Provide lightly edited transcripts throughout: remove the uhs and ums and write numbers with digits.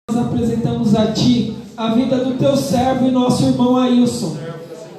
Nós apresentamos a Ti a vida do Teu servo e nosso irmão Ailson.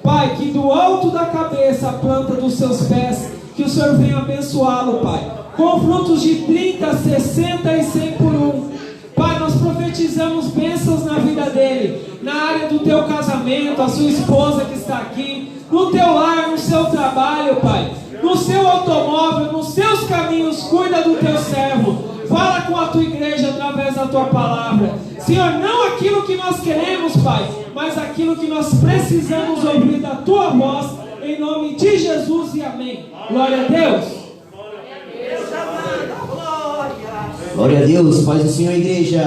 Pai, que do alto da cabeça, a planta dos seus pés, que o Senhor venha abençoá-lo, Pai, com frutos de 30, 60 e 100 por um. Pai, nós profetizamos bênçãos na vida dele, na área do Teu casamento, a sua esposa que está aqui, no Teu lar, no seu trabalho, Pai, no seu automóvel, nos seus caminhos. Cuida do Teu servo. Fala com a Tua igreja através da Tua palavra. Senhor, não aquilo que nós queremos, Pai, mas aquilo que nós precisamos ouvir da Tua voz, em nome de Jesus e amém. Glória a Deus. Glória a Deus, paz do Senhor, igreja.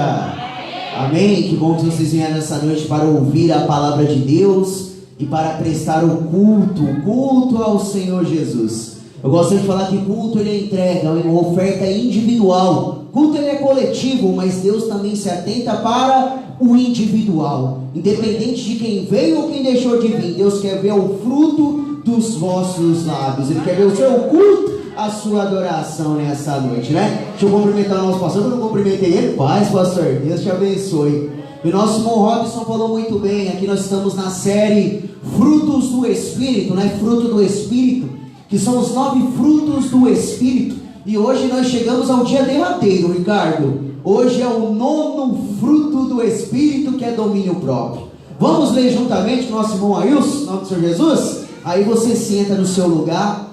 Amém. Que bom que vocês vieram nessa noite para ouvir a palavra de Deus e para prestar o culto ao Senhor Jesus. Eu gosto de falar que culto ele é entrega, é uma oferta individual. Culto ele é coletivo, mas Deus também se atenta para o individual. Independente de quem veio ou quem deixou de vir, Deus quer ver o fruto dos vossos lábios. Ele quer ver o seu culto, a sua adoração nessa noite, né? Deixa eu cumprimentar o nosso pastor. Eu não cumprimentei ele. Paz, pastor. Deus te abençoe. E o nosso irmão Robson falou muito bem. Aqui nós estamos na série Frutos do Espírito, né? Fruto do Espírito, que são os 9 frutos do Espírito. E hoje nós chegamos ao dia derradeiro, Ricardo. Hoje é o 9º fruto do Espírito, que é domínio próprio. Vamos ler juntamente com o nosso irmão Ailson, em nome do Senhor Jesus? Aí você senta no seu lugar.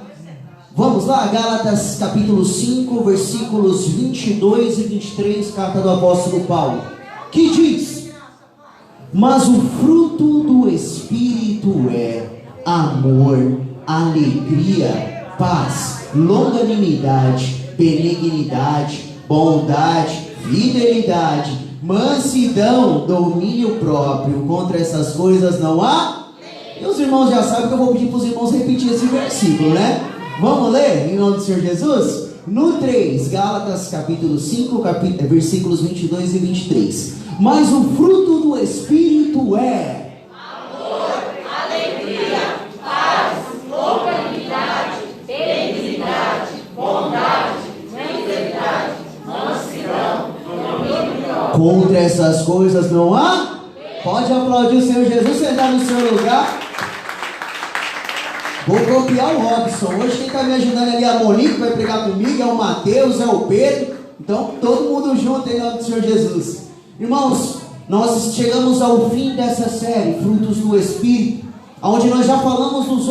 Vamos lá, Gálatas capítulo 5, versículos 22 e 23, carta do apóstolo Paulo, que diz: mas o fruto do Espírito é amor, alegria, paz, longanimidade, benignidade, bondade, fidelidade, mansidão, domínio próprio. Contra essas coisas não há. E os irmãos já sabem que eu vou pedir para os irmãos repetir esse versículo, né? Vamos ler em nome do Senhor Jesus? No 3, Gálatas capítulo 5, versículos 22 e 23. Mas o fruto do Espírito é amor, alegria, paz, longanimidade, benignidade, bondade, fidelidade, mansidão, domínio próprio. Contra essas coisas não há? Pode aplaudir o Senhor Jesus, sentar no seu lugar. Vou copiar o Robson. Hoje quem está me ajudando ali é a Monique, que vai pregar comigo, é o Mateus, é o Pedro. Então todo mundo junto em nome do Senhor Jesus. Irmãos, nós chegamos ao fim dessa série, Frutos do Espírito, onde nós já falamos dos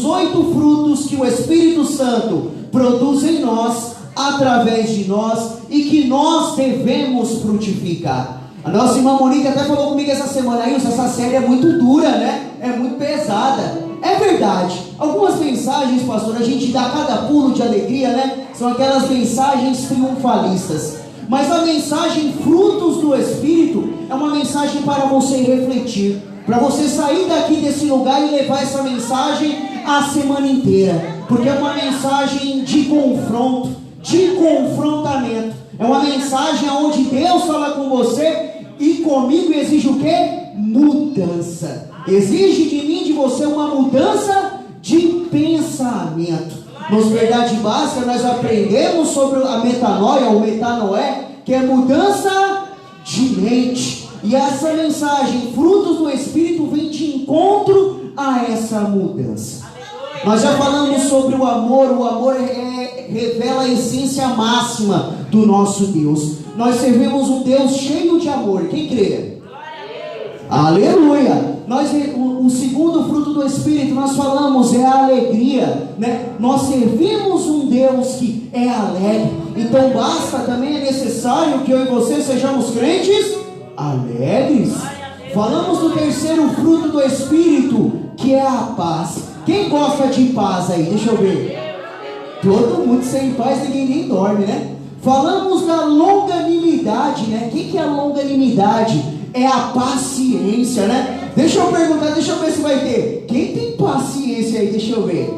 8 frutos que o Espírito Santo produz em nós, através de nós, e que nós devemos frutificar. A nossa irmã Monique até falou comigo essa semana: Ailson, essa série é muito dura, né? É muito pesada. É verdade. Algumas mensagens, pastor, a gente dá cada pulo de alegria, né? São aquelas mensagens triunfalistas. Mas a mensagem Frutos do Espírito é uma mensagem para você refletir, para você sair daqui desse lugar e levar essa mensagem a semana inteira, porque é uma mensagem de confronto, de confrontamento. É uma mensagem onde Deus fala com você e comigo exige o quê? Mudança. Exige de mim, de você, uma mudança de pensamento. Nos Verdade Básica nós aprendemos sobre a metanoia, ou metanoé, que é mudança de mente. E essa mensagem, Frutos do Espírito, vem de encontro a essa mudança. Nós já falamos sobre o amor revela a essência máxima do nosso Deus. Nós servimos um Deus cheio de amor, quem crê? Aleluia! O segundo fruto do Espírito, nós falamos, é a alegria, né? Nós servimos um Deus que é alegre. Então basta, também é necessário que eu e você sejamos crentes alegres. Falamos do terceiro fruto do Espírito, que é a paz. Quem gosta de paz aí? Deixa eu ver. Todo mundo sem paz, ninguém nem dorme, né? Falamos da longanimidade, né? O que é a longanimidade? É a paciência, né? Deixa eu perguntar, deixa eu ver se vai ter. Quem tem paciência aí? Deixa eu ver.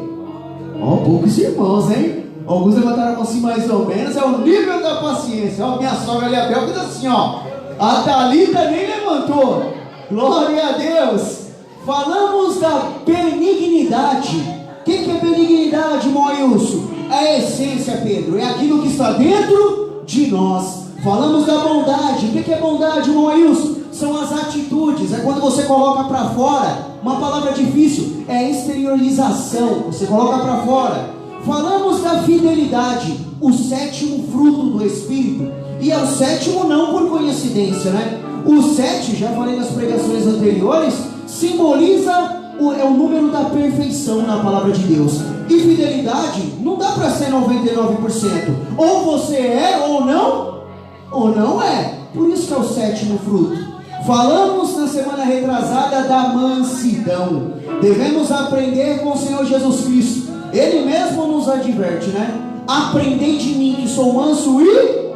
Ó, poucos irmãos, hein? Alguns levantaram a mão assim mais ou menos. É o nível da paciência. Ó, minha sogra ali, a Bel, fez assim, ó. A Thalita nem levantou. Glória a Deus. Falamos da benignidade. O que é benignidade, irmão Ailson? É a essência, Pedro. É aquilo que está dentro de nós. Falamos da bondade. O que é bondade, irmão Ailson? São as atitudes, é quando você coloca para fora. Uma palavra difícil, é exteriorização, você coloca para fora. Falamos da fidelidade, o sétimo fruto do Espírito. E é o sétimo não por coincidência, né? O 7, já falei nas pregações anteriores, simboliza é o número da perfeição na palavra de Deus. E fidelidade não dá para ser 99%. Ou você é ou não é. Por isso que é o sétimo fruto. Falamos na semana retrasada da mansidão. Devemos aprender com o Senhor Jesus Cristo. Ele mesmo nos adverte, né? Aprendei de mim que sou manso e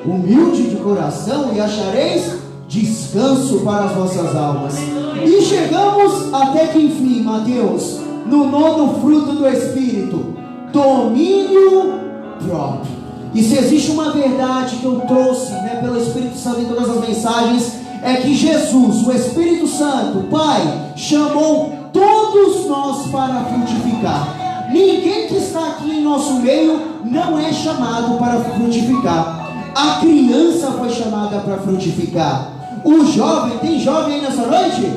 humilde de coração, e achareis descanso para as vossas almas. E chegamos até que enfim, Mateus, no 9º fruto do Espírito, domínio próprio. E se existe uma verdade que eu trouxe, né, pelo Espírito Santo em todas as mensagens, é que Jesus, o Espírito Santo, o Pai, chamou todos nós para frutificar. Ninguém que está aqui em nosso meio não é chamado para frutificar. A criança foi chamada para frutificar. O jovem, tem jovem aí nessa noite?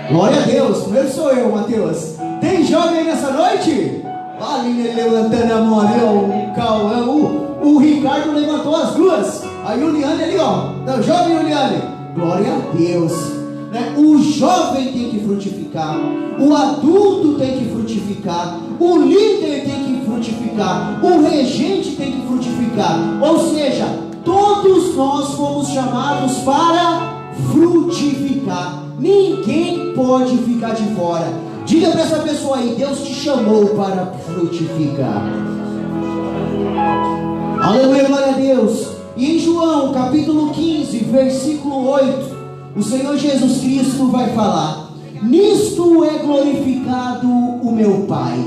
Glória a Deus, primeiro sou eu, Mateus. Tem jovem aí nessa noite? Ali levantando a mão ali, ó, o Cauã, o Ricardo levantou as duas. A Juliane ali, ó, o jovem Juliane. Glória a Deus, né? O jovem tem que frutificar, o adulto tem que frutificar, o líder tem que frutificar, o regente tem que frutificar. Ou seja, todos nós fomos chamados para frutificar. Ninguém pode ficar de fora. Diga para essa pessoa aí: Deus te chamou para frutificar. Aleluia, glória a Deus. E em João capítulo 15, versículo 8, o Senhor Jesus Cristo vai falar: nisto é glorificado o meu Pai,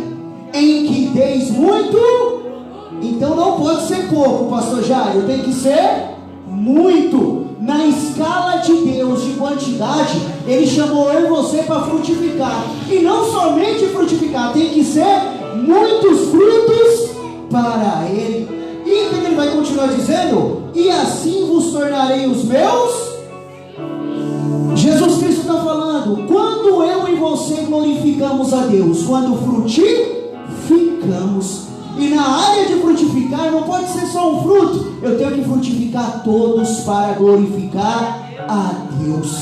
em que deis muito. Então não pode ser pouco, pastor Jairo, tem que ser muito. Na escala de Deus de quantidade, Ele chamou eu e você para frutificar. E não somente frutificar, tem que ser muitos frutos para Ele. E o que Ele vai continuar dizendo? E assim vos tornarei os meus. Jesus Cristo está falando, quando eu e você glorificamos a Deus, quando frutificamos. E na área de frutificar não pode ser só um fruto, eu tenho que frutificar todos para glorificar a Deus.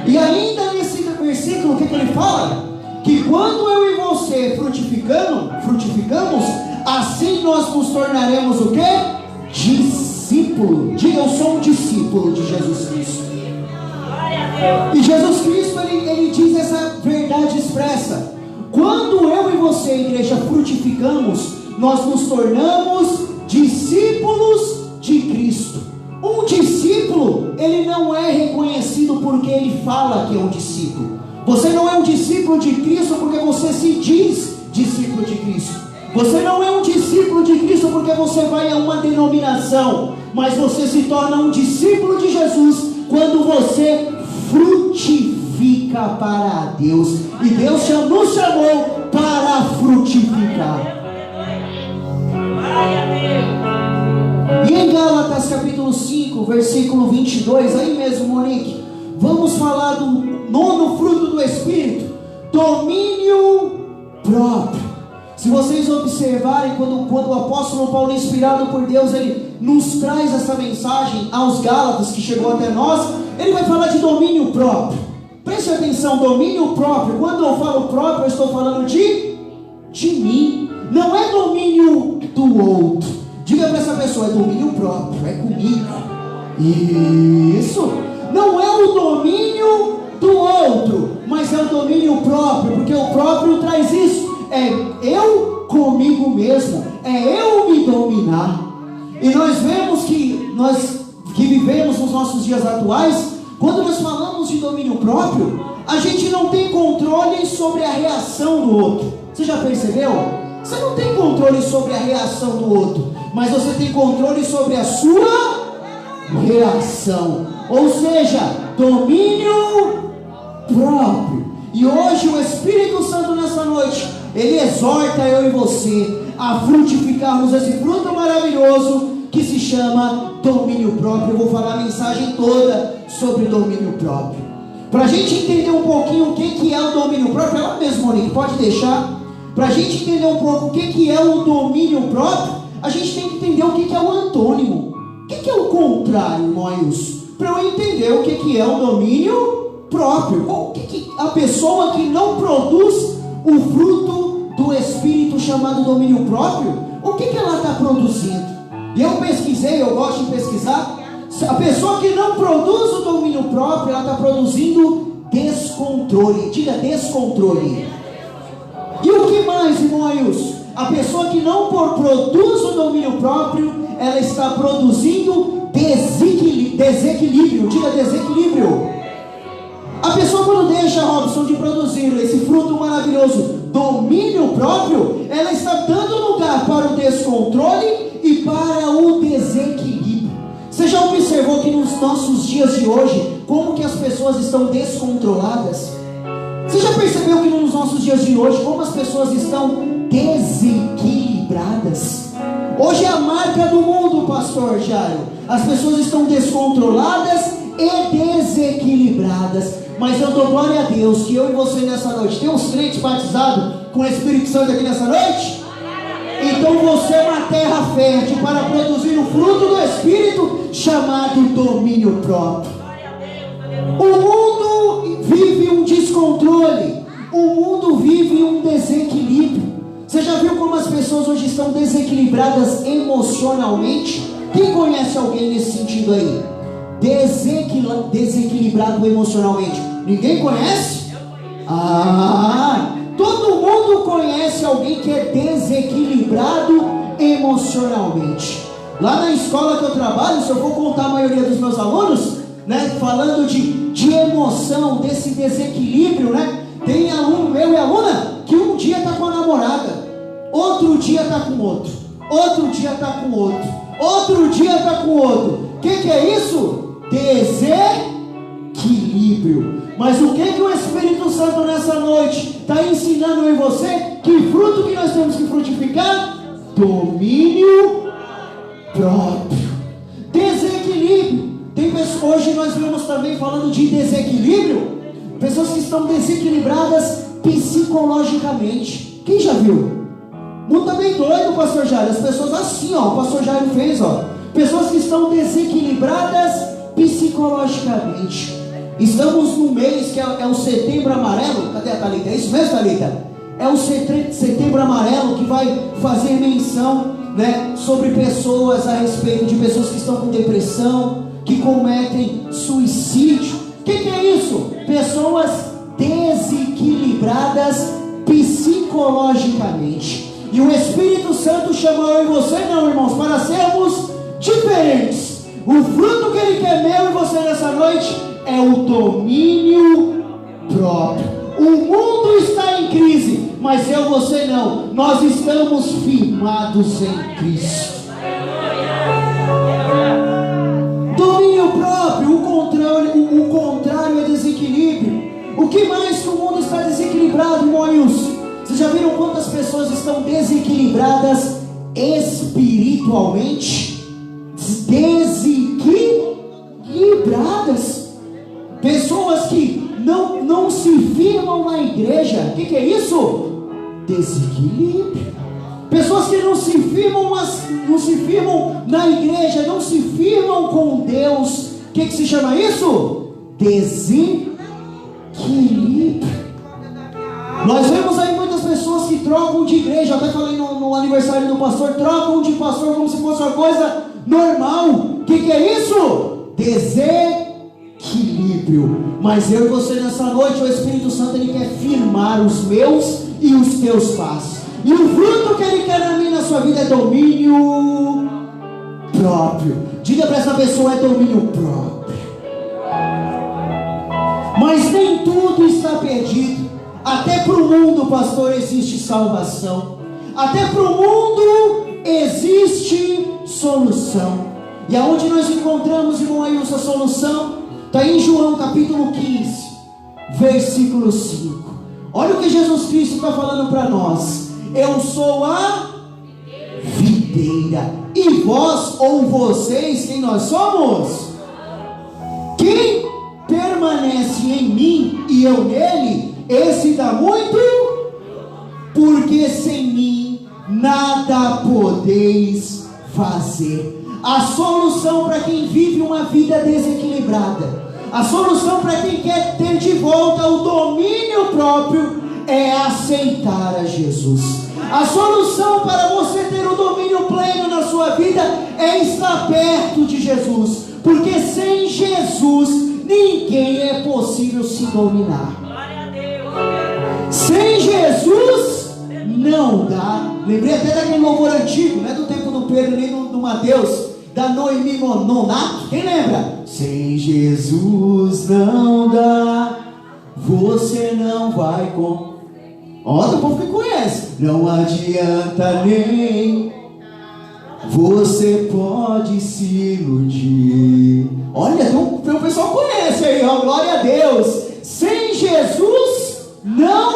E ainda nesse versículo, o que ele fala? Que quando eu e você frutificamos, assim nós nos tornaremos o quê? Discípulo. Diga, eu sou um discípulo de Jesus Cristo. E Jesus Cristo, ele diz essa verdade expressa: quando eu e você, igreja, frutificamos, nós nos tornamos discípulos de Cristo. Um discípulo, ele não é reconhecido porque ele fala que é um discípulo. Você não é um discípulo de Cristo porque você se diz discípulo de Cristo. Você não é um discípulo de Cristo porque você vai a uma denominação. Mas você se torna um discípulo de Jesus quando você frutifica para Deus. E Deus nos chamou para frutificar. E em Gálatas capítulo 5, versículo 22, aí mesmo, Monique, vamos falar do 9º fruto do Espírito, domínio próprio. Se vocês observarem, quando o apóstolo Paulo, inspirado por Deus, ele nos traz essa mensagem aos Gálatas, que chegou até nós, ele vai falar de domínio próprio. Preste atenção, domínio próprio. Quando eu falo próprio, eu estou falando de mim. Não é domínio do outro. Diga para essa pessoa: é domínio próprio, é comigo. Isso. Não é o domínio do outro, mas é o domínio próprio, porque o próprio traz isso. É eu comigo mesmo, é eu me dominar. E nós vemos que nós que vivemos nos nossos dias atuais, quando nós falamos de domínio próprio, a gente não tem controle sobre a reação do outro. Você já percebeu? Você não tem controle sobre a reação do outro, mas você tem controle sobre a sua reação. Ou seja, domínio próprio. E hoje o Espírito Santo, nessa noite, ele exorta eu e você a frutificarmos esse fruto maravilhoso que se chama domínio próprio. Eu vou falar a mensagem toda sobre domínio próprio. Para a gente entender um pouquinho o que é o domínio próprio, ela mesma, Monique, pode deixar. Para a gente entender um pouco o que é o domínio próprio, a gente tem que entender o que é o antônimo. O que é o contrário, Moius? Para eu entender o que é o domínio próprio. O que a pessoa que não produz o fruto do Espírito chamado domínio próprio, o que ela está produzindo? E eu pesquisei, eu gosto de pesquisar. A pessoa que não produz o domínio próprio, ela está produzindo descontrole. Diga descontrole. E o que mais, irmãos? A pessoa que não produz o domínio próprio, ela está produzindo desequilíbrio. Diga desequilíbrio. A pessoa, quando deixa, Robson, de produzir esse fruto maravilhoso, domínio próprio, ela está dando lugar para o descontrole e para o desequilíbrio. Você já observou que nos nossos dias de hoje, como que as pessoas estão descontroladas? Você já percebeu que nos nossos dias de hoje, como as pessoas estão desequilibradas? Hoje é a marca do mundo, pastor Jairo. As pessoas estão descontroladas e desequilibradas. Mas eu dou glória a Deus que eu e você nessa noite, tem uns crentes batizados com o Espírito Santo aqui nessa noite? Então você é uma terra fértil para produzir o fruto do Espírito chamado domínio próprio. O mundo vive um descontrole, o mundo vive um desequilíbrio. Você já viu como as pessoas hoje estão desequilibradas emocionalmente? Quem conhece alguém nesse sentido aí? Desequilibrado emocionalmente. Ninguém conhece? Todo mundo conhece alguém que é desequilibrado emocionalmente. Lá na escola que eu trabalho, se eu for contar a maioria dos meus alunos, né, falando de emoção, desse desequilíbrio, né? Tem aluno meu e aluna que um dia está com a namorada, outro dia está com outro, outro dia está com outro, outro dia está com outro. O que é isso? Desequilíbrio. Mas o que o Espírito Santo nessa noite está ensinando eu e você? Que fruto que nós temos que frutificar? Domínio próprio. Desequilíbrio. Tem pessoas, hoje nós vemos também falando de desequilíbrio, pessoas que estão desequilibradas psicologicamente. Quem já viu? Não tá bem doido, pastor Jairo? As pessoas assim, ó, o pastor Jairo fez, ó. Pessoas que estão desequilibradas psicologicamente. Estamos no mês que é o Setembro Amarelo. Cadê a Thalita? É isso mesmo, Thalita? É o Setembro Amarelo que vai fazer menção, né, sobre pessoas, a respeito de pessoas que estão com depressão, que cometem suicídio. O que é isso? Pessoas desequilibradas psicologicamente. E o Espírito Santo chamou eu e você, não, irmãos, para sermos diferentes. O fruto que Ele quer meu e você nessa noite é o domínio próprio. O mundo está em crise, mas eu e você não. Nós estamos firmados em Cristo. Domínio próprio, o contrário é desequilíbrio. O que mais que o mundo está desequilibrado, irmãos? Vocês já viram quantas pessoas estão desequilibradas espiritualmente? Desequilibradas. Pessoas que não se firmam na igreja. O que é isso? Desequilíbrio. Pessoas que não se firmam na igreja, não se firmam com Deus. O que se chama isso? Desequilíbrio. Nós vemos aí muitas pessoas que trocam de igreja. Até falei no aniversário do pastor, trocam de pastor como se fosse uma coisa normal. O que é isso? Desequilíbrio. Mas eu e você nessa noite, o Espírito Santo, Ele quer firmar os meus e os teus passos. E o fruto que Ele quer na minha e na sua vida é domínio próprio. Diga para essa pessoa, é domínio próprio. Mas nem tudo está perdido. Até para o mundo, pastor, existe salvação. Até para o mundo existe solução. E aonde nós encontramos, irmão Ailson, a solução? Está em João capítulo 15, versículo 5. Olha o que Jesus Cristo está falando para nós. Eu sou a vida. videira, e vós ou vocês, quem nós somos? Quem permanece em mim e eu nele, esse dá muito, porque sem mim nada podeis fazer. A solução para quem vive uma vida desequilibrada, a solução para quem quer ter de volta o domínio próprio, é aceitar a Jesus. A solução para você ter o domínio pleno na sua vida é estar perto de Jesus, porque sem Jesus ninguém é possível se dominar. Sem Jesus não dá. Lembrei até daquele louvor antigo, não é do tempo do Pedro nem do Mateus, da Noemi Nonato. Quem lembra? Sem Jesus não dá, você não vai com. Ó, do povo que conhece. Não adianta nem, você pode se iludir. Olha, tem um pessoal que conhece aí, ó, glória a Deus. Sem Jesus não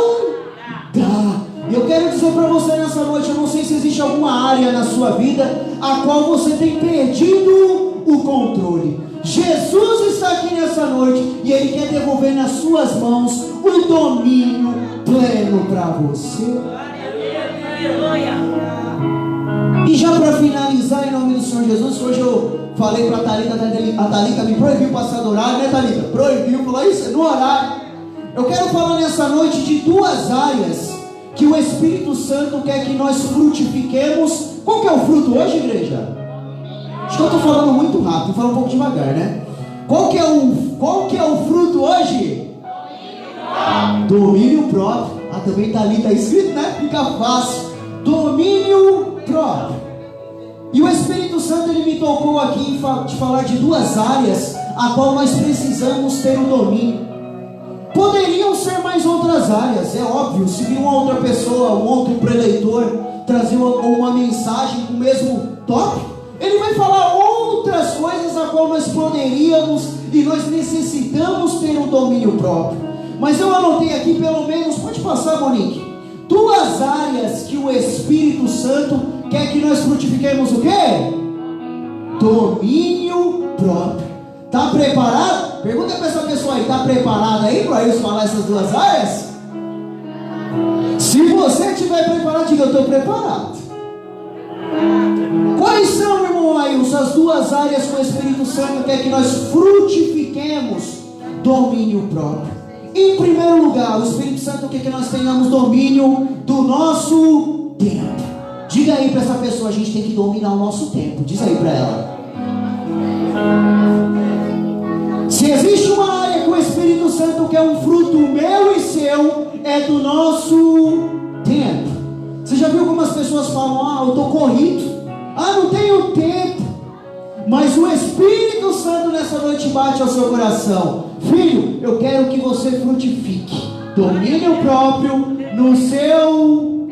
dá. E eu quero dizer para você nessa noite, eu não sei se existe alguma área na sua vida a qual você tem perdido o controle. Jesus está aqui nessa noite e Ele quer devolver nas suas mãos o domínio pleno para você. E já para finalizar, em nome do Senhor Jesus, hoje eu falei para a Thalita me proibiu passar do horário, né, Thalita? Proibiu, falou isso no horário. Eu quero falar nessa noite de duas áreas que o Espírito Santo quer que nós frutifiquemos. Qual que é o fruto hoje, igreja? Acho que eu estou falando muito rápido, vou falar um pouco devagar, né? Qual que é o fruto hoje? Domínio próprio. Ah, também está ali, está escrito, né? Fica fácil. Domínio próprio. E o Espírito Santo, ele me tocou aqui de falar de duas áreas a qual nós precisamos ter o domínio. Poderiam ser mais outras áreas, é óbvio. Se vir uma outra pessoa, um outro preleitor trazer uma mensagem com o mesmo tópico, ele vai falar outras coisas a qual nós poderíamos e nós necessitamos ter um domínio próprio. Mas eu anotei aqui pelo menos, pode passar, Monique, duas áreas que o Espírito Santo quer que nós frutifiquemos o quê? Domínio próprio. Está preparado? Pergunta para essa pessoa aí, está preparada aí para eu falar essas duas áreas? Se você estiver preparado, diga, eu estou preparado. Quais são, irmão Ailson, as duas áreas que o Espírito Santo quer que nós frutifiquemos domínio próprio? Em primeiro lugar, o Espírito Santo quer que nós tenhamos domínio do nosso tempo. Diga aí para essa pessoa, a gente tem que dominar o nosso tempo. Diz aí para ela. Se existe uma área que o Espírito Santo quer um fruto meu e seu, é do nosso tempo. Você já viu algumas pessoas falam, eu estou corrido, não tenho tempo. Mas o Espírito Santo nessa noite bate ao seu coração. Filho, eu quero que você frutifique domínio próprio no seu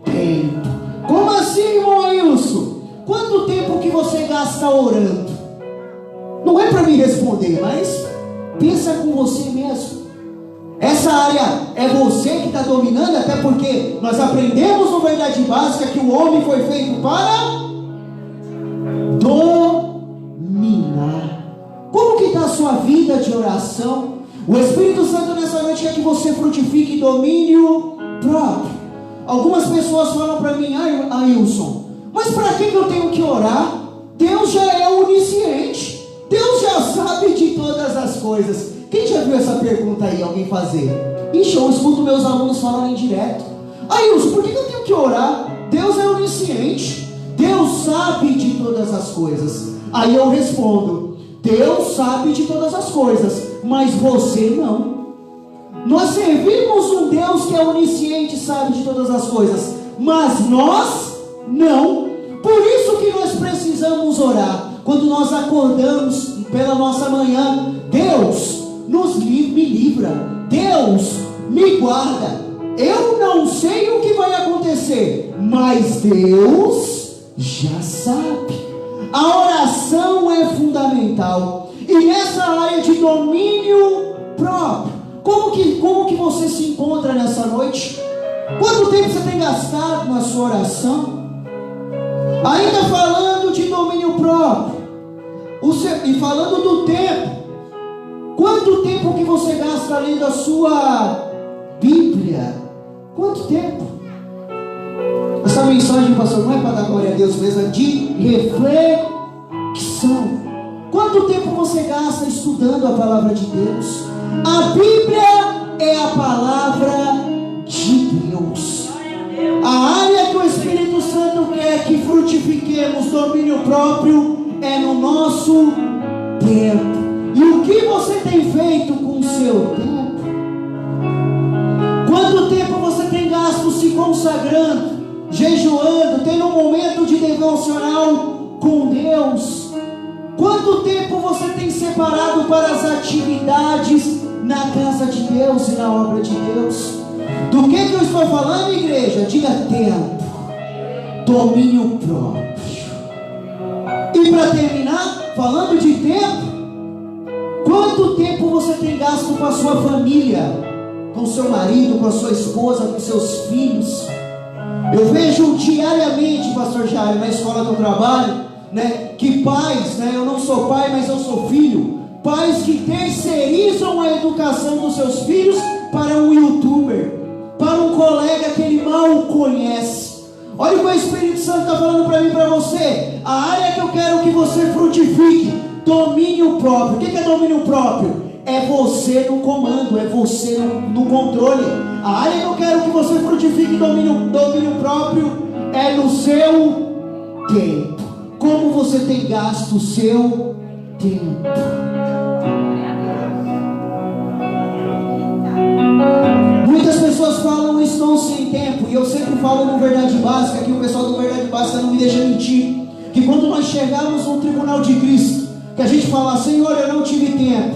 tempo. Como assim, irmão Ailson? Quanto tempo que você gasta orando? Não é para me responder, mas pensa com você mesmo. Essa área é você que está dominando, até porque nós aprendemos na verdade básica que o homem foi feito para dominar. Como que está a sua vida de oração? O Espírito Santo nessa noite quer que você frutifique domínio próprio. Algumas pessoas falam para mim, Ailson, mas para que eu tenho que orar? Deus já é onisciente. Deus já sabe de todas as coisas. Quem já viu essa pergunta aí, alguém fazer? Ixi, eu escuto meus alunos falarem direto. Ailson, por que eu tenho que orar? Deus é onisciente. Deus sabe de todas as coisas. Aí eu respondo, Deus sabe de todas as coisas, mas você não. Nós servimos um Deus que é onisciente e sabe de todas as coisas, mas nós não. Por isso que nós precisamos orar. Quando nós acordamos pela nossa manhã, Deus me livra, Deus me guarda. Eu não sei o que vai acontecer, mas Deus já sabe. A oração é fundamental. E nessa área de domínio próprio, como que você se encontra nessa noite? Quanto tempo você tem gastado na sua oração? Ainda falando de domínio próprio, e falando do tempo, quanto tempo que você gasta lendo a sua Bíblia? Quanto tempo? Essa mensagem, pastor, não é para dar glória a Deus mesmo, é de reflexão. Quanto tempo você gasta estudando a palavra de Deus? A Bíblia é a palavra de Deus. A área que o Espírito Santo quer que frutifiquemos domínio próprio é no nosso tempo. E o que você tem feito com o seu tempo? Quanto tempo você tem gasto se consagrando, jejuando, tendo um momento de devocional com Deus? Quanto tempo você tem separado para as atividades na casa de Deus e na obra de Deus? Do que eu estou falando, igreja? Diga tempo, domínio próprio. E para terminar, falando de tempo, quanto tempo você tem gasto com a sua família, com seu marido, com a sua esposa, com seus filhos? Eu vejo diariamente, pastor Jair, na escola do trabalho, que pais, eu não sou pai, mas eu sou filho, pais que terceirizam a educação dos seus filhos para um youtuber, para um colega que ele mal conhece. Olha o que o Espírito Santo está falando para mim e para você. A área que eu quero que você frutifique, domínio próprio. O que é domínio próprio? É você no comando, é você no controle. A área que eu quero que você frutifique domínio próprio é no seu tempo. Como você tem gasto o seu tempo? Muitas pessoas falam, estou sem tempo. E eu sempre falo no Verdade Básica, que o pessoal do Verdade Básica não me deixa mentir, que quando nós chegarmos no tribunal de Cristo, que a gente fala, Senhor, eu não tive tempo,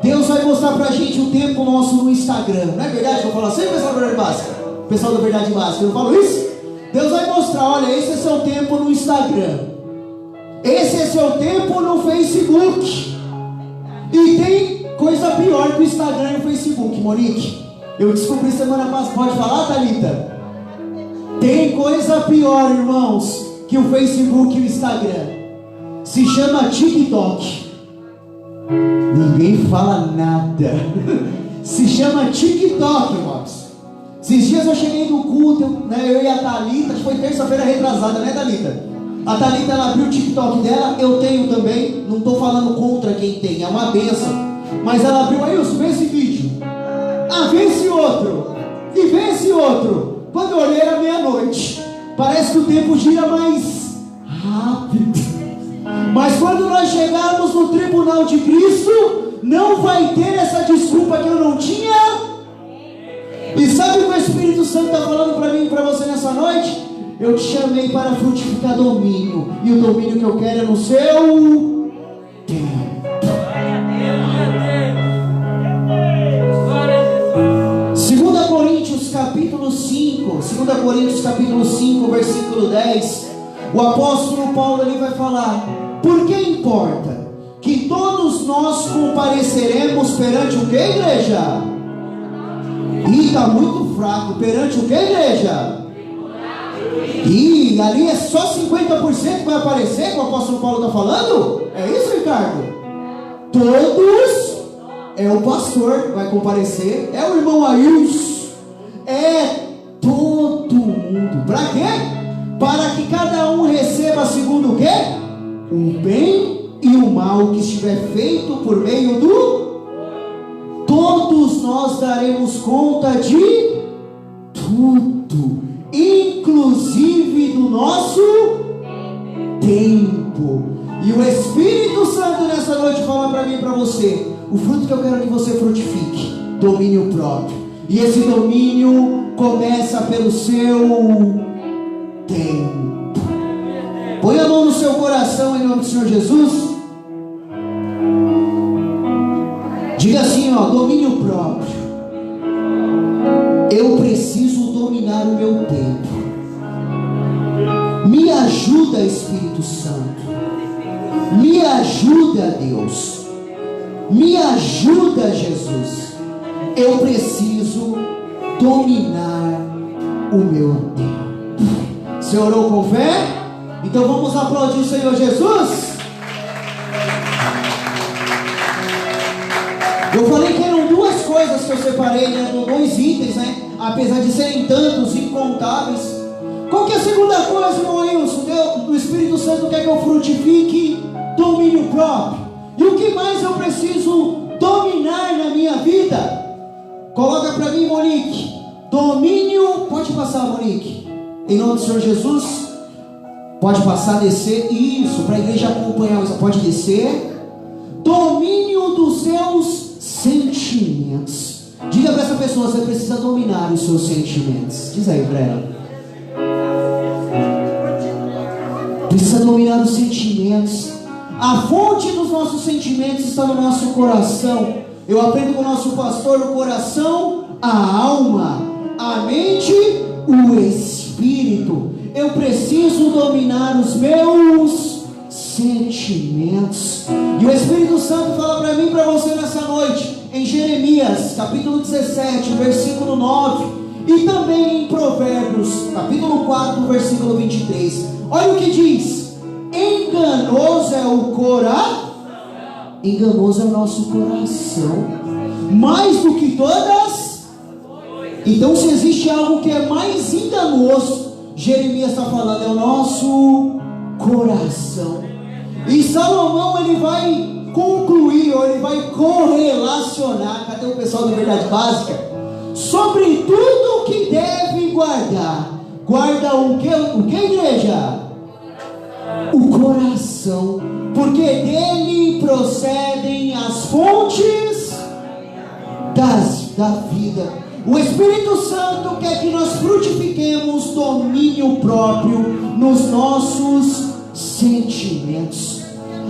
Deus vai mostrar pra gente o tempo nosso no Instagram. Não é verdade que eu falo assim, pessoal do Verdade Básica? Pessoal do Verdade Básica, eu falo isso? Deus vai mostrar, olha, esse é seu tempo no Instagram, esse é seu tempo no Facebook. E tem coisa pior que o Instagram e o Facebook, Monique. Eu descobri semana passada, pode falar, Thalita? Tem coisa pior, irmãos, que o Facebook e o Instagram. Se chama TikTok. Ninguém fala nada. Se chama TikTok, irmãos. Esses dias eu cheguei no culto, eu e a Thalita, foi terça-feira retrasada, né, Thalita? A Thalita, ela abriu o TikTok dela, eu tenho também. Não estou falando contra quem tem, é uma bênção. Mas ela abriu, aí, vê esse vídeo. Ah, vê esse outro. E vê esse outro. Quando eu olhei era meia-noite. Parece que o tempo gira mais rápido. Mas quando nós chegarmos no tribunal de Cristo, não vai ter essa desculpa que eu não tinha. E sabe o que o Espírito Santo está falando para mim e para você nessa noite? Eu te chamei para frutificar domínio. E o domínio que eu quero é no seu tempo. 2 Coríntios capítulo 5, versículo 10, o apóstolo Paulo ele vai falar: por que importa que todos nós compareceremos perante o que, igreja? Ih, está muito fraco. Perante o que, igreja? Ih, ali é só 50% que vai aparecer, que o apóstolo Paulo está falando? É isso, Ricardo? Todos, é o pastor que vai comparecer, é o irmão Ailson, é todo mundo. Para quê? Para que cada um receba segundo o quê? O bem e o mal que estiver feito por meio do... Todos nós daremos conta de tudo, inclusive do nosso tempo. E o Espírito Santo nessa noite fala para mim e para você: o fruto que eu quero que você frutifique, domínio próprio. E esse domínio começa pelo seu tempo. Põe a mão no seu coração em nome do Senhor Jesus. Diga assim, domínio próprio. Eu preciso dominar o meu tempo. Me ajuda, Espírito Santo. Me ajuda, Deus. Me ajuda, Jesus. Eu preciso dominar o meu tempo. Você orou com fé? Então vamos aplaudir o Senhor Jesus. Eu falei que eram duas coisas que eu separei, né? Dois itens, né? Apesar de serem tantos, incontáveis. Qual que é a segunda coisa, irmão Wilson? O Espírito Santo quer que eu frutifique domínio próprio. E o que mais eu preciso dominar na minha vida? Coloca para mim, Monique. Domínio, pode passar, Monique. Em nome do Senhor Jesus. Pode passar, descer. Isso, para a igreja acompanhar. Pode descer. Domínio dos seus sentimentos. Diga para essa pessoa, você precisa dominar os seus sentimentos. Diz aí para ela. Precisa dominar os sentimentos. A fonte dos nossos sentimentos está no nosso coração. Eu aprendo com o nosso pastor: o coração, a alma, a mente, o espírito. Eu preciso dominar os meus sentimentos. E o Espírito Santo fala para mim e para você nessa noite, em Jeremias, capítulo 17, versículo 9, e também em Provérbios, capítulo 4, versículo 23. Olha o que diz: enganoso é o coração. Enganoso é o nosso coração, mais do que todas. Então, se existe algo que é mais enganoso, Jeremias está falando, é o nosso coração. E Salomão, ele vai concluir, ou ele vai correlacionar, cadê o pessoal da Verdade Básica? Sobre tudo que deve guardar. Guarda o que, igreja? O coração, porque dele procedem as fontes da vida. O Espírito Santo quer que nós frutifiquemos domínio próprio nos nossos sentimentos.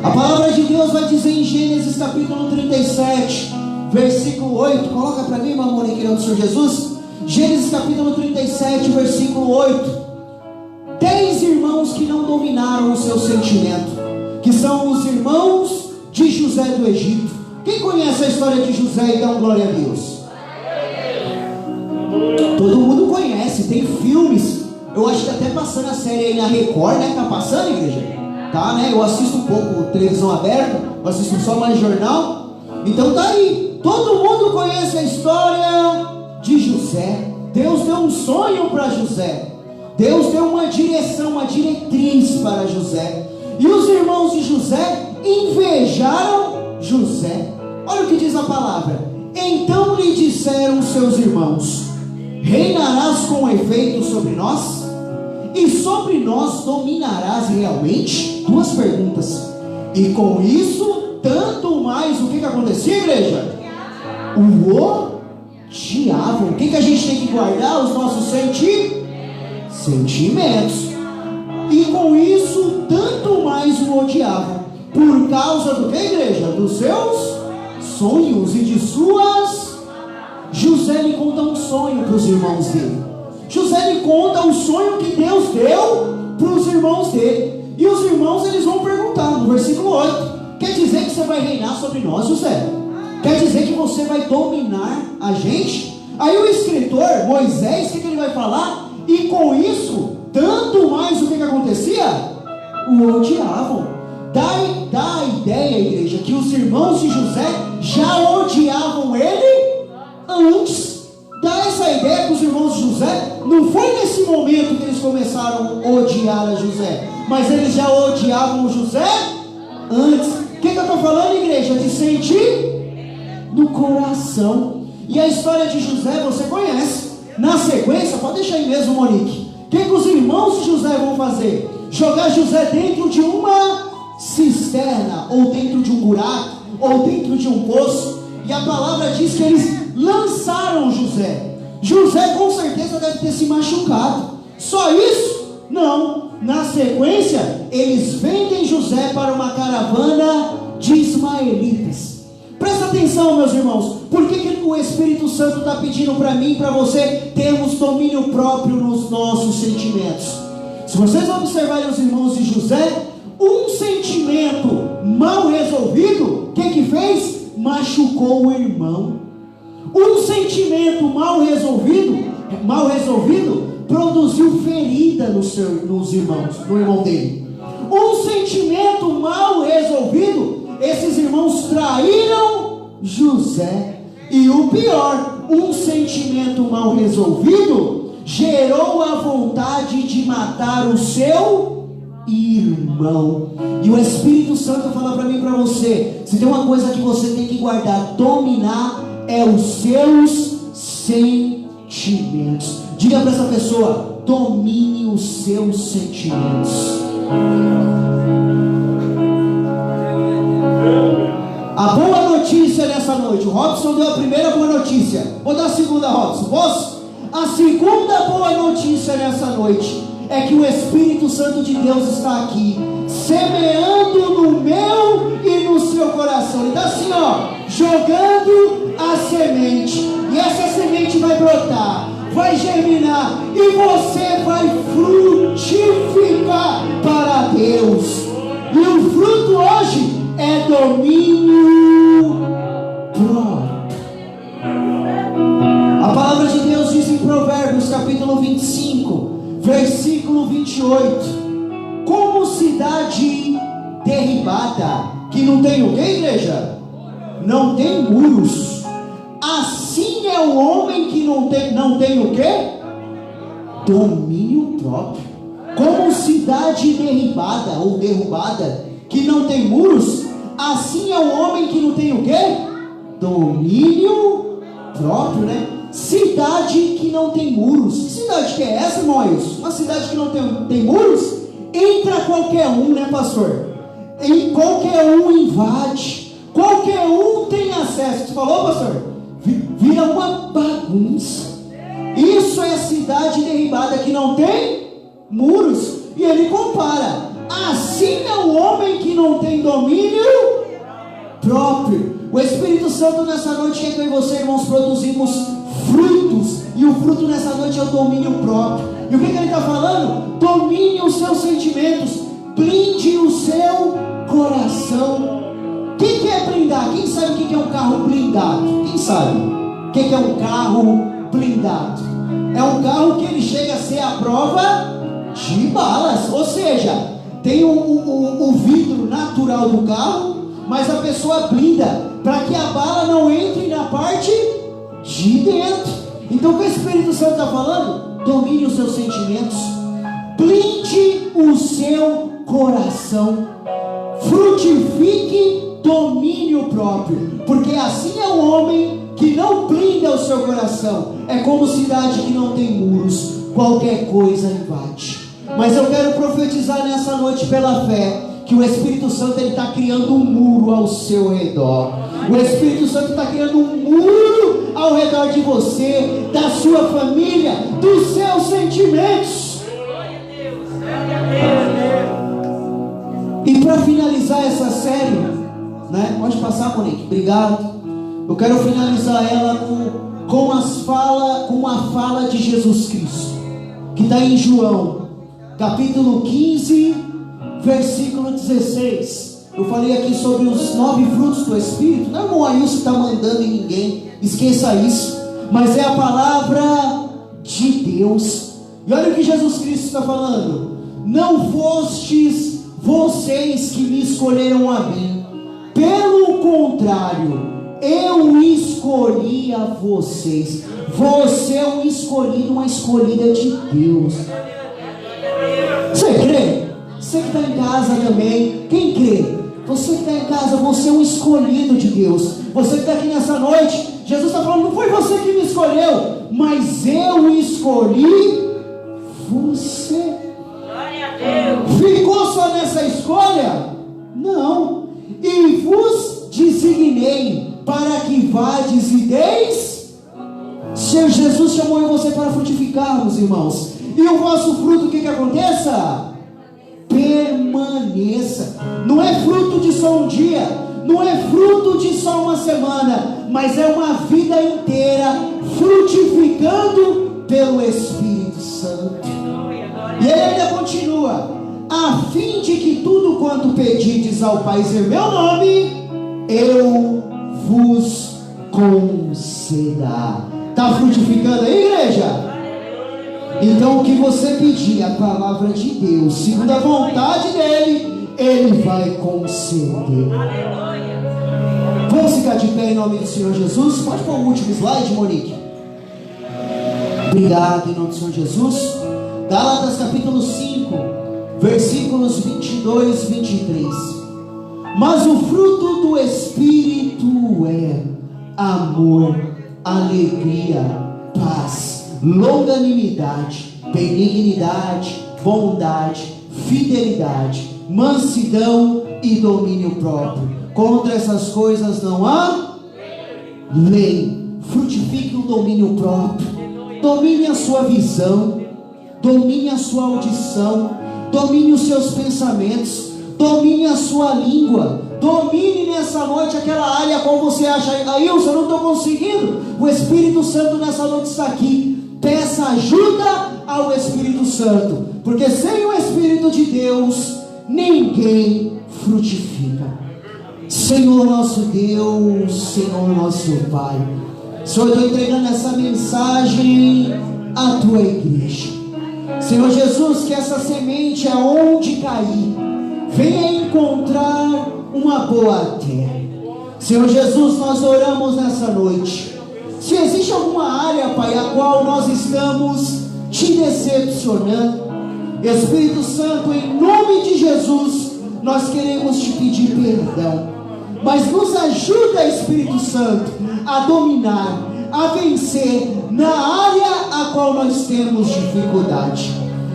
A palavra de Deus vai dizer em Gênesis capítulo 37, versículo 8. Coloca para mim, mamãe, em nome do Senhor Jesus. Gênesis capítulo 37, versículo 8. 10 irmãos que não dominaram o seu sentimento, que são os irmãos de José do Egito. Quem conhece a história de José e dá glória a Deus? Todo mundo conhece, tem filmes. Eu acho que até passando a série aí na Record, né? Tá passando, igreja? Tá, né? Eu assisto um pouco televisão aberta, eu assisto só mais jornal. Então tá aí, todo mundo conhece a história de José. Deus deu um sonho para José. Deus deu uma direção, uma diretriz para José. E os irmãos de José invejaram José. Olha o que diz a palavra: então lhe disseram seus irmãos: reinarás com efeito sobre nós? E sobre nós dominarás realmente? Duas perguntas. E com isso, tanto mais, o que acontecia, igreja? O odiavam. O que a gente tem que guardar? Os nossos sentimentos. E com isso, tanto mais o odiavam. Por causa do que, igreja? Dos seus sonhos e de suas. José lhe conta um sonho para os irmãos dele. José lhe conta o sonho que Deus deu para os irmãos dele. E os irmãos, eles vão perguntar no versículo 8: quer dizer que você vai reinar sobre nós, José? Quer dizer que você vai dominar a gente? Aí o escritor, Moisés, o que ele vai falar? E com isso, tanto mais o que acontecia? O odiavam. Dá a ideia, igreja, que os irmãos de José já odiavam ele antes. Dá essa ideia que os irmãos de José, não foi nesse momento que eles começaram a odiar a José, mas eles já odiavam o José antes. O que eu estou falando, igreja? De sentir no coração. E a história de José você conhece. Na sequência, pode deixar aí mesmo, Monique. O que os irmãos de José vão fazer? Jogar José dentro de uma cisterna, ou dentro de um buraco, ou dentro de um poço. E a palavra diz que eles lançaram José. José com certeza deve ter se machucado. Só isso? Não. Na sequência, eles vendem José para uma caravana de ismaelitas. Presta atenção, meus irmãos. Por que o Espírito Santo está pedindo para mim e para você termos domínio próprio nos nossos sentimentos? Se vocês observarem os irmãos de José, um sentimento mal resolvido, o que fez? Machucou o irmão. Um sentimento mal resolvido produziu ferida nos irmãos, no irmão dele. Um sentimento mal resolvido, esses irmãos traíram José. E o pior, um sentimento mal resolvido gerou a vontade de matar o seu irmão. E o Espírito Santo fala para mim e para você: se tem uma coisa que você tem que guardar, dominar, é os seus sentimentos. Diga para essa pessoa: domine os seus sentimentos. A boa notícia nessa noite, o Robson deu a primeira boa notícia, vou dar a segunda, Robson, posso? A segunda boa notícia nessa noite é que o Espírito Santo de Deus está aqui, semeando no meu e no seu coração. Ele está assim, ó, jogando a semente, e essa semente vai brotar, vai germinar, e você vai frutificar para Deus. E o fruto hoje é domínio próprio. A palavra de Deus diz em Provérbios capítulo 25, versículo 28: como cidade derribada, que não tem o que, igreja? Não tem muros. Assim é o homem que não tem o que? Domínio próprio. Como cidade derribada ou derrubada, que não tem muros, assim é o homem que não tem o que? Domínio próprio, né? Cidade que não tem muros. Que cidade que é essa, irmãos? Uma cidade que não tem muros? Entra qualquer um, né, pastor? E qualquer um invade, qualquer um tem acesso. Você falou, pastor? Vira uma bagunça. Isso é cidade derribada que não tem muros. E ele compara: assim é o homem que não tem domínio próprio. O Espírito Santo nessa noite quer que eu e você, irmãos, produzimos frutos. E o fruto nessa noite é o domínio próprio. E o que ele está falando? Domine os seus sentimentos, blinde o seu coração. Quem quer blindar? Quem sabe o que é um carro blindado? Quem sabe o que é um carro blindado? É um carro que ele chega a ser a prova de balas. Ou seja, tem o vidro natural do carro, mas a pessoa blinda para que a bala não entre na parte de dentro. Então o que o Espírito Santo está falando? Domine os seus sentimentos, blinde o seu coração, frutifique domínio próprio, porque assim é o homem que não blinda o seu coração. É como cidade que não tem muros, qualquer coisa invade. Mas eu quero profetizar nessa noite pela fé que o Espírito Santo está criando um muro ao seu redor. O Espírito Santo está criando um muro ao redor de você, da sua família, dos seus sentimentos. E para finalizar essa série, né? Pode passar, Monique, obrigado. Eu quero finalizar ela com a fala de Jesus Cristo, que está em João capítulo 15, versículo 16. Eu falei aqui sobre os 9 frutos do Espírito. Não é o irmão Ailson que está mandando em ninguém, esqueça isso. Mas é a palavra de Deus. E olha o que Jesus Cristo está falando: não fostes vocês que me escolheram a mim, pelo contrário, eu escolhi a vocês. Você é um escolhido, uma escolhida de Deus. Você crê? Você que está em casa também, quem crê? Você que está em casa, você é um escolhido de Deus. Você que está aqui nessa noite, Jesus está falando: não foi você que me escolheu, mas eu escolhi você. Glória a Deus. Ficou só nessa escolha? Não. E vos designei para que vades e deis. Senhor Jesus chamou eu e você para frutificarmos, irmãos. E o vosso fruto, o que aconteça? Permaneça. Não é fruto de só um dia, não é fruto de só uma semana, mas é uma vida inteira frutificando pelo Espírito Santo. E ele ainda continua: a fim de que tudo quanto pedides ao Pai em meu nome, eu vos conceda. Está frutificando aí, igreja? Então o que você pedir, a palavra de Deus, segundo a vontade dele, ele vai conceder. Vamos ficar de pé em nome do Senhor Jesus. Pode pôr o último slide, Monique. Obrigado em nome do Senhor Jesus. Gálatas capítulo 5, versículos 22 e 23. Mas o fruto do Espírito é amor, alegria, paz, longanimidade, benignidade, bondade, fidelidade, mansidão e domínio próprio. Contra essas coisas não há lei. Frutifique o domínio próprio. Domine a sua visão, domine a sua audição, domine os seus pensamentos, domine a sua língua, domine nessa noite aquela área qual você acha, Ailson, eu não estou conseguindo. O Espírito Santo nessa noite está aqui. Peça ajuda ao Espírito Santo, porque sem o Espírito de Deus ninguém frutifica. Senhor nosso Deus, Senhor nosso Pai, Senhor, eu estou entregando essa mensagem à tua igreja. Senhor Jesus, que essa semente, aonde cair, venha encontrar uma boa terra. Senhor Jesus, nós oramos nessa noite. Se existe alguma área, Pai, a qual nós estamos te decepcionando, Espírito Santo, em nome de Jesus, nós queremos te pedir perdão. Mas nos ajuda, Espírito Santo, a dominar, a vencer na área a qual nós temos dificuldade.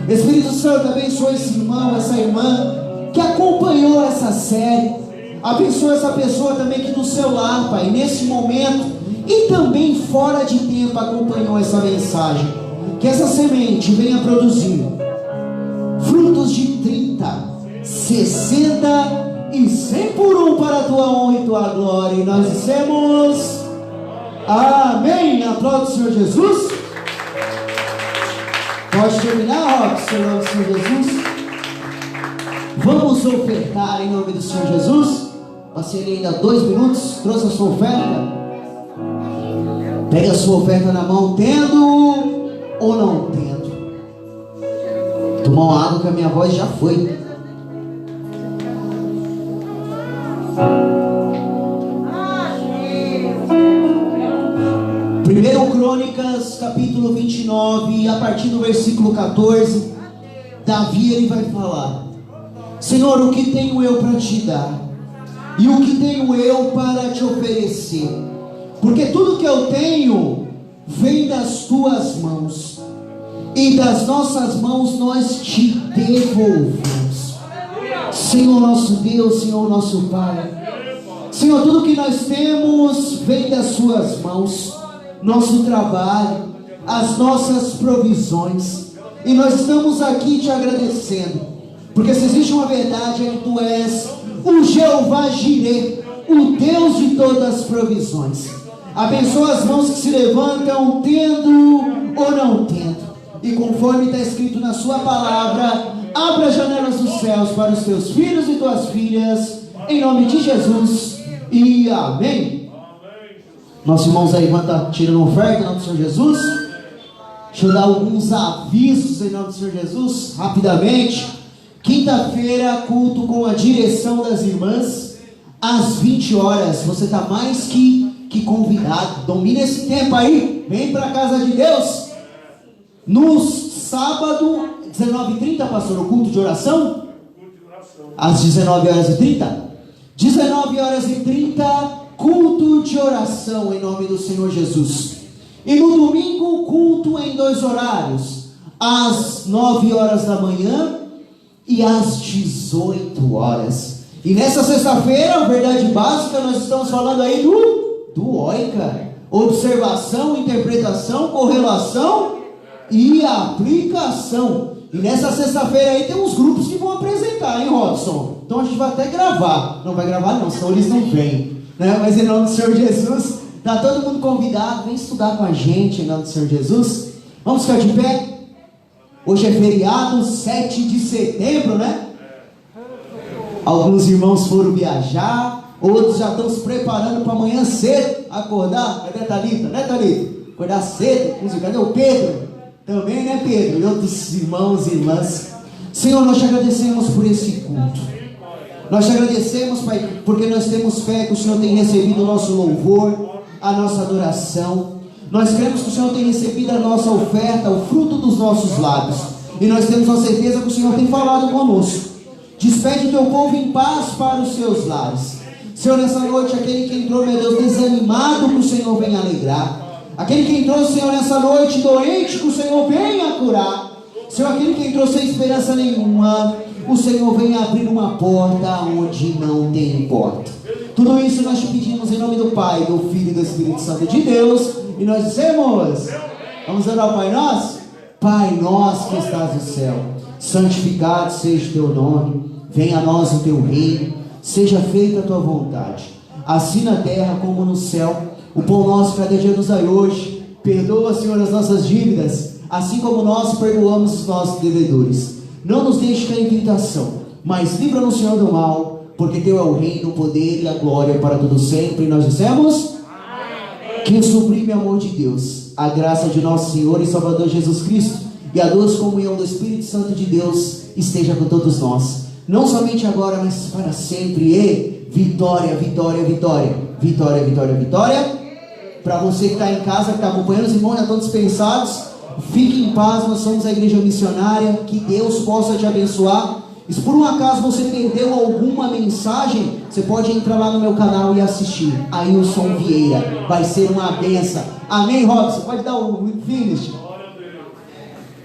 Espírito Santo, abençoa esse irmão, essa irmã que acompanhou essa série. Abençoa essa pessoa também que do seu lar, Pai, nesse momento e também fora de tempo acompanhou essa mensagem. Que essa semente venha produzir frutos de 30, 60 e 100 por um para a tua honra e tua glória. E nós dissemos amém. Aplaude o Senhor Jesus. Pode terminar, Robson, em nome do Senhor Jesus. Vamos ofertar em nome do Senhor Jesus. Passei ainda 2 minutos. Trouxe a sua oferta. Pega a sua oferta na mão, tendo ou não tendo. Tomar uma água que a minha voz já foi. Primeiro Crônicas, capítulo 29, a partir do versículo 14, Davi ele vai falar: Senhor, o que tenho eu para te dar? E o que tenho eu para te oferecer? Porque tudo que eu tenho vem das tuas mãos, e das nossas mãos nós te devolvemos. Senhor nosso Deus, Senhor nosso Pai, Senhor, tudo que nós temos vem das suas mãos. Nosso trabalho, as nossas provisões, e nós estamos aqui te agradecendo, porque se existe uma verdade é que tu és o Jeová Jireh, o Deus de todas as provisões. Abençoa as mãos que se levantam, tendo ou não tendo, e conforme está escrito na sua palavra, abra as janelas dos céus para os teus filhos e tuas filhas, em nome de Jesus, e amém. Nossos irmãos aí tirando oferta em nome do Senhor Jesus. Deixa eu dar alguns avisos em nome do Senhor Jesus, rapidamente. Quinta-feira, culto com a direção das irmãs, às 20 horas. Você está mais que convidado. Domina esse tempo aí. Vem para a casa de Deus. No sábado, 19h30, pastor, o culto de oração? Às 19h30. 19h30. Culto de oração em nome do Senhor Jesus. E no domingo, culto em 2 horários, às 9 horas da manhã e às 18 horas. E nessa sexta-feira, verdade básica, nós estamos falando aí do OICA, observação, interpretação, correlação e aplicação. E nessa sexta-feira aí tem uns grupos que vão apresentar, hein, Robson? Então a gente vai até gravar. Não vai gravar não, senão eles não vêm. Mas em nome do Senhor Jesus, está todo mundo convidado, vem estudar com a gente em nome do Senhor Jesus. Vamos ficar de pé. Hoje é feriado, 7 de setembro, né? Alguns irmãos foram viajar, outros já estão se preparando para amanhã cedo acordar. Cadê a Thalita? Né, Thalita? Acordar cedo. Cadê o Pedro? Também, né, Pedro? E outros irmãos e irmãs. Senhor, nós te agradecemos por esse culto. Nós te agradecemos, Pai, porque nós temos fé que o Senhor tem recebido o nosso louvor, a nossa adoração. Nós cremos que o Senhor tem recebido a nossa oferta, o fruto dos nossos lábios. E nós temos a certeza que o Senhor tem falado conosco. Despede o teu povo em paz para os seus lares. Senhor, nessa noite, aquele que entrou, meu Deus, desanimado, que o Senhor venha alegrar. Aquele que entrou, Senhor, nessa noite, doente, que o Senhor venha curar. Senhor, aquele que entrou sem esperança nenhuma, o Senhor venha abrir uma porta onde não tem porta. Tudo isso nós te pedimos em nome do Pai, do Filho e do Espírito Santo de Deus. E nós dizemos, vamos orar ao Pai Nosso? Pai nosso que estás no céu, santificado seja o teu nome. Venha a nós o teu reino. Seja feita a tua vontade, assim na terra como no céu. O pão nosso cada dia nos dai hoje. Perdoa, Senhor, as nossas dívidas, assim como nós perdoamos os nossos devedores. Não nos deixe cair em tentação, mas livra-nos, Senhor, do mal, porque teu é o reino, o poder e a glória para todo sempre. E nós dissemos, amém. Que o sublime amor de Deus, a graça de nosso Senhor e Salvador Jesus Cristo e a doce comunhão do Espírito Santo de Deus esteja com todos nós, não somente agora, mas para sempre. E vitória, vitória, vitória, vitória, vitória, vitória. Para você que está em casa, que está acompanhando, os irmãos já estão dispensados. Fique em paz, nós somos a igreja missionária. Que Deus possa te abençoar. E se por um acaso você perdeu alguma mensagem, você pode entrar lá no meu canal e assistir. Ailson Vieira, vai ser uma benção. Amém, Robson? Pode dar o finish.